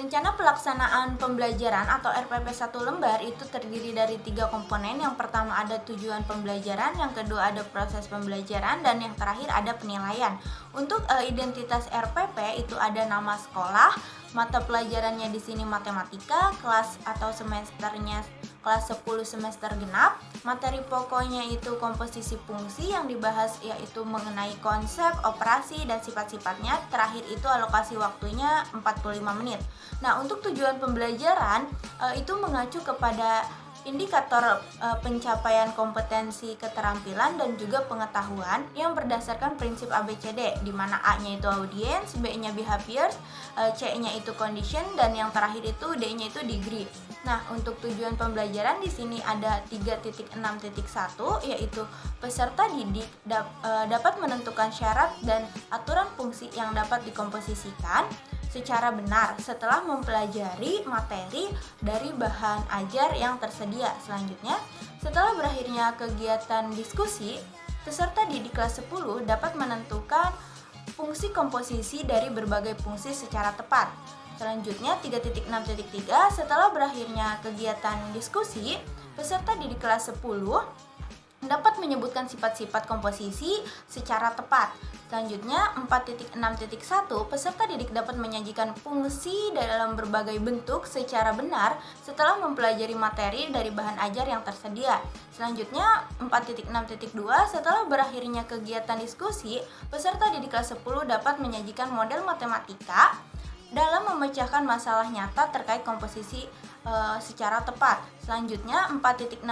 Rencana pelaksanaan pembelajaran atau RPP 1 lembar itu terdiri dari 3 komponen. Yang pertama ada tujuan pembelajaran, yang kedua ada proses pembelajaran, dan yang terakhir ada penilaian. Untuk identitas RPP itu ada nama sekolah, mata pelajarannya di sini matematika, kelas atau semesternya kelas 10 semester genap. Materi pokoknya itu komposisi fungsi, yang dibahas yaitu mengenai konsep, operasi, dan sifat-sifatnya. Terakhir itu alokasi waktunya 45 menit. Nah, untuk tujuan pembelajaran itu mengacu kepada indikator pencapaian kompetensi, keterampilan, dan juga pengetahuan yang berdasarkan prinsip ABCD, di mana A-nya itu audience, B-nya behaviors, C-nya itu condition, dan yang terakhir itu D-nya itu degree. Nah, untuk tujuan pembelajaran di sini ada 3.6.1, yaitu peserta didik dapat menentukan syarat dan aturan fungsi yang dapat dikomposisikan secara benar setelah mempelajari materi dari bahan ajar yang tersedia. Selanjutnya, setelah berakhirnya kegiatan diskusi, peserta didik kelas 10 dapat menentukan fungsi komposisi dari berbagai fungsi secara tepat. Selanjutnya, 3.6.3, setelah berakhirnya kegiatan diskusi, peserta didik kelas 10 dapat menyebutkan sifat-sifat komposisi secara tepat. Selanjutnya, 4.6.1, peserta didik dapat menyajikan fungsi dalam berbagai bentuk secara benar setelah mempelajari materi dari bahan ajar yang tersedia. Selanjutnya, 4.6.2, setelah berakhirnya kegiatan diskusi, peserta didik kelas 10 dapat menyajikan model matematika dalam memecahkan masalah nyata terkait komposisi secara tepat. Selanjutnya, 4.6.3,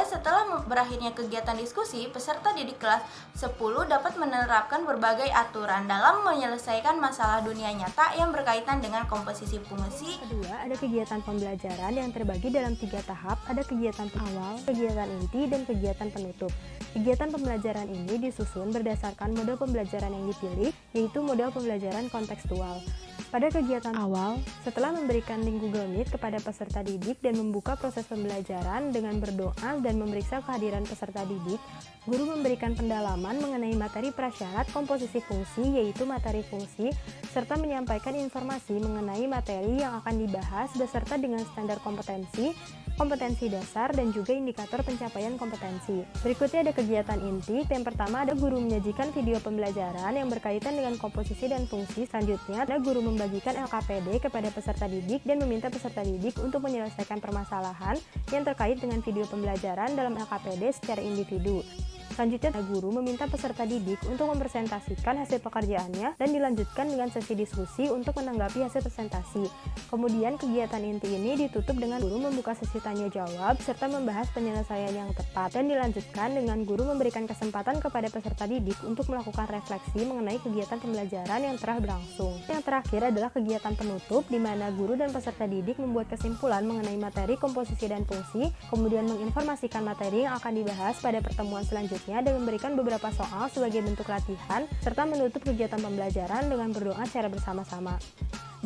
setelah berakhirnya kegiatan diskusi, peserta didik kelas 10 dapat menerapkan berbagai aturan dalam menyelesaikan masalah dunia nyata yang berkaitan dengan komposisi fungsi. Kedua, ada kegiatan pembelajaran yang terbagi dalam 3 tahap. Ada kegiatan awal, kegiatan inti, dan kegiatan penutup. Kegiatan pembelajaran ini disusun berdasarkan model pembelajaran yang dipilih, yaitu model pembelajaran kontekstual. Pada kegiatan awal, setelah memberikan link Google Meet kepada peserta didik dan membuka proses pembelajaran dengan berdoa dan memeriksa kehadiran peserta didik, guru memberikan pendalaman mengenai materi prasyarat komposisi fungsi, yaitu materi fungsi, serta menyampaikan informasi mengenai materi yang akan dibahas beserta dengan standar kompetensi, kompetensi dasar, dan juga indikator pencapaian kompetensi. Berikutnya ada kegiatan inti. Yang pertama ada guru menyajikan video pembelajaran yang berkaitan dengan komposisi dan fungsi. Selanjutnya ada guru membagikan LKPD kepada peserta didik dan meminta peserta didik untuk menyelesaikan permasalahan yang terkait dengan video pembelajaran dalam LKPD secara individu. Selanjutnya, guru meminta peserta didik untuk mempresentasikan hasil pekerjaannya dan dilanjutkan dengan sesi diskusi untuk menanggapi hasil presentasi. Kemudian, kegiatan inti ini ditutup dengan guru membuka sesi tanya jawab serta membahas penyelesaian yang tepat, dan dilanjutkan dengan guru memberikan kesempatan kepada peserta didik untuk melakukan refleksi mengenai kegiatan pembelajaran yang telah berlangsung. Yang terakhir adalah kegiatan penutup, di mana guru dan peserta didik membuat kesimpulan mengenai materi komposisi dan fungsi, kemudian menginformasikan materi yang akan dibahas pada pertemuan selanjutnya dan memberikan beberapa soal sebagai bentuk latihan, serta menutup kegiatan pembelajaran dengan berdoa secara bersama-sama.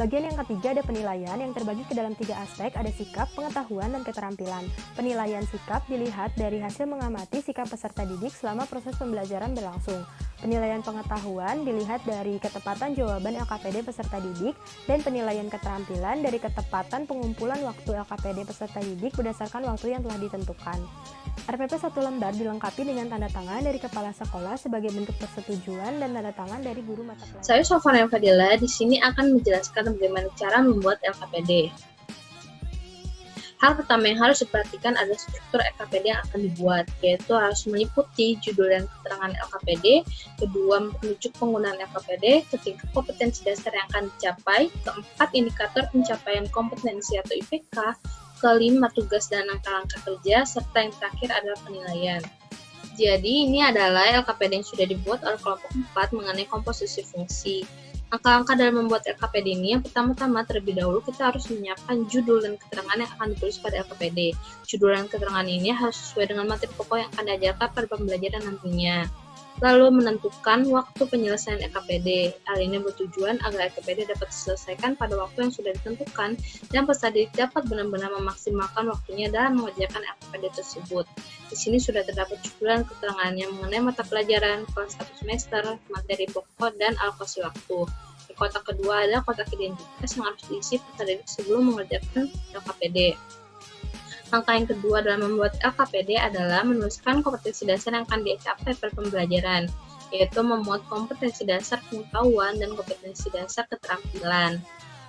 Bagian yang ketiga ada penilaian yang terbagi ke dalam 3 aspek, ada sikap, pengetahuan, dan keterampilan. Penilaian sikap dilihat dari hasil mengamati sikap peserta didik selama proses pembelajaran berlangsung. Penilaian pengetahuan dilihat dari ketepatan jawaban LKPD peserta didik, dan penilaian keterampilan dari ketepatan pengumpulan waktu LKPD peserta didik berdasarkan waktu yang telah ditentukan. RPP 1 lembar dilengkapi dengan tanda tangan dari kepala sekolah sebagai bentuk persetujuan dan tanda tangan dari guru mata pelajaran. Saya Sofana Fadila di sini akan menjelaskan bagaimana cara membuat LKPD. Hal pertama yang harus diperhatikan adalah struktur LKPD yang akan dibuat, yaitu harus meliputi judul dan keterangan LKPD, kedua menunjuk penggunaan LKPD, ketiga kompetensi dasar yang akan dicapai, keempat indikator pencapaian kompetensi atau IPK, kelima tugas dan langkah-langkah kerja, serta yang terakhir adalah penilaian. Jadi ini adalah LKPD yang sudah dibuat oleh kelompok 4 mengenai komposisi fungsi. Langkah-langkah dalam membuat LKPD ini, yang pertama-tama terlebih dahulu kita harus menyiapkan judul dan keterangan yang akan ditulis pada LKPD. Judul dan keterangan ini harus sesuai dengan materi pokok yang akan diajarkan pada pembelajaran nantinya. Lalu menentukan waktu penyelesaian LKPD. Hal ini bertujuan agar LKPD dapat diselesaikan pada waktu yang sudah ditentukan dan peserta didik dapat benar-benar memaksimalkan waktunya dalam mengerjakan LKPD tersebut. Di sini sudah terdapat judul dan keterangannya mengenai mata pelajaran, kelas 1 semester, materi pokok, dan alokasi waktu. Kotak kedua adalah kotak identitas yang harus diisi peserta didik sebelum mengerjakan LKPD. Langkah yang kedua dalam membuat LKPD adalah menuliskan kompetensi dasar yang akan dicapai per pembelajaran, yaitu memuat kompetensi dasar pengetahuan dan kompetensi dasar keterampilan.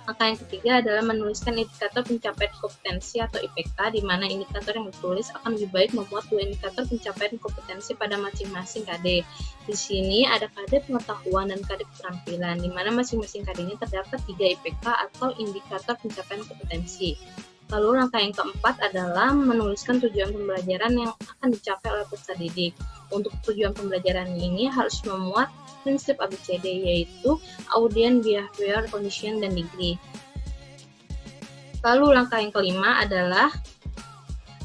Langkah yang ketiga adalah menuliskan indikator pencapaian kompetensi atau IPK, di mana indikator yang ditulis akan lebih baik memuat 2 indikator pencapaian kompetensi pada masing-masing KD. Di sini ada KD pengetahuan dan KD keterampilan, di mana masing-masing KD ini terdapat 3 IPK atau indikator pencapaian kompetensi. Lalu langkah yang keempat adalah menuliskan tujuan pembelajaran yang akan dicapai oleh peserta didik. Untuk tujuan pembelajaran ini harus memuat prinsip ABCD, yaitu audience, behavior, condition, dan degree. Lalu langkah yang kelima adalah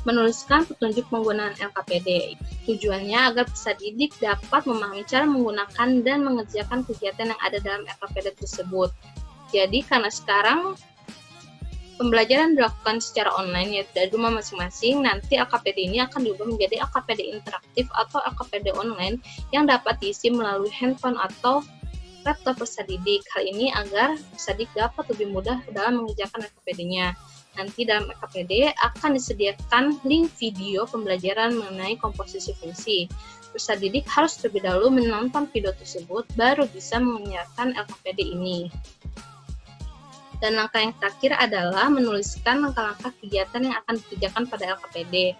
menuliskan petunjuk penggunaan LKPD. Tujuannya agar peserta didik dapat memahami cara menggunakan dan mengerjakan kegiatan yang ada dalam LKPD tersebut. Jadi karena sekarang pembelajaran dilakukan secara online, yaitu dari rumah masing-masing, nanti LKPD ini akan diubah menjadi LKPD interaktif atau LKPD online yang dapat diisi melalui handphone atau laptop peserta didik. Hal ini agar peserta didik dapat lebih mudah dalam mengerjakan LKPD-nya. Nanti dalam LKPD akan disediakan link video pembelajaran mengenai komposisi fungsi. Peserta didik harus terlebih dahulu menonton video tersebut, baru bisa menyiapkan LKPD ini. Dan langkah yang terakhir adalah menuliskan langkah-langkah kegiatan yang akan dikerjakan pada LKPD.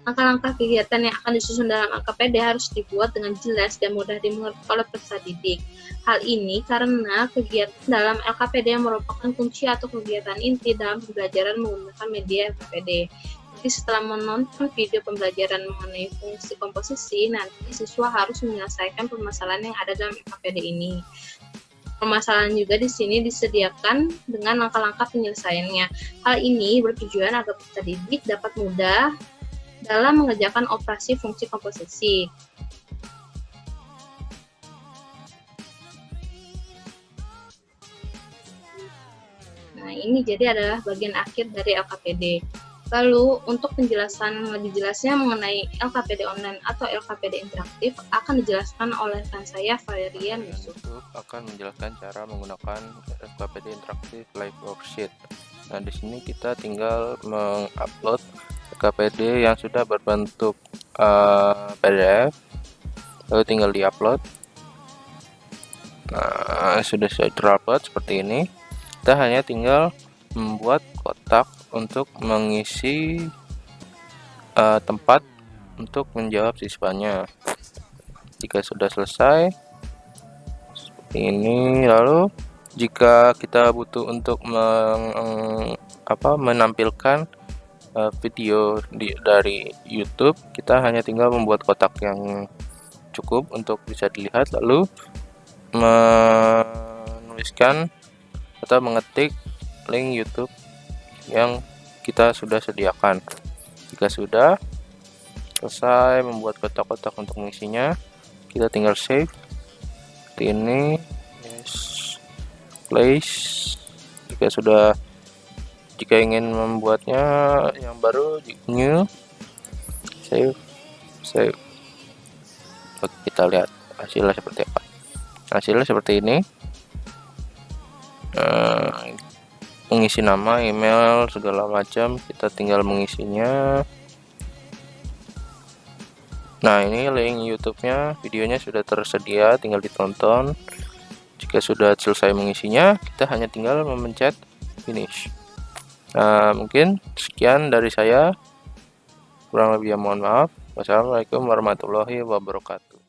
Langkah-langkah kegiatan yang akan disusun dalam LKPD harus dibuat dengan jelas dan mudah dimengerti oleh peserta didik. Hal ini karena kegiatan dalam LKPD yang merupakan kunci atau kegiatan inti dalam pembelajaran menggunakan media LKPD. Jadi setelah menonton video pembelajaran mengenai fungsi komposisi, nanti siswa harus menyelesaikan permasalahan yang ada dalam LKPD ini. Permasalahan juga di sini disediakan dengan langkah-langkah penyelesaiannya. Hal ini bertujuan agar peserta didik dapat mudah dalam mengerjakan operasi fungsi komposisi. Nah, ini jadi adalah bagian akhir dari LKPD. Lalu, untuk penjelasan lebih jelasnya mengenai LKPD online atau LKPD interaktif akan dijelaskan oleh rekan saya, Valerian Yusuf. Akan menjelaskan cara menggunakan LKPD interaktif live worksheet. Nah, di sini kita tinggal mengupload LKPD yang sudah berbentuk PDF, lalu tinggal diupload. Nah, sudah terupload seperti ini. Kita hanya tinggal membuat kotak untuk mengisi tempat untuk menjawab siswanya. Jika sudah selesai seperti ini, lalu jika kita butuh untuk menampilkan video dari YouTube, kita hanya tinggal membuat kotak yang cukup untuk bisa dilihat, lalu menuliskan atau mengetik link YouTube yang kita sudah sediakan. Jika sudah selesai membuat kotak-kotak untuk mengisinya, kita tinggal save seperti ini, place. Jika ingin membuatnya yang baru, new, save. Oke, kita lihat hasilnya seperti apa. Hasilnya seperti ini. Mengisi nama, email, segala macam, kita tinggal mengisinya. Nah, ini link YouTube-nya, videonya sudah tersedia, tinggal ditonton. Jika sudah selesai mengisinya, kita hanya tinggal memencet finish. Nah, mungkin sekian dari saya, kurang lebih mohon maaf. Wassalamualaikum warahmatullahi wabarakatuh.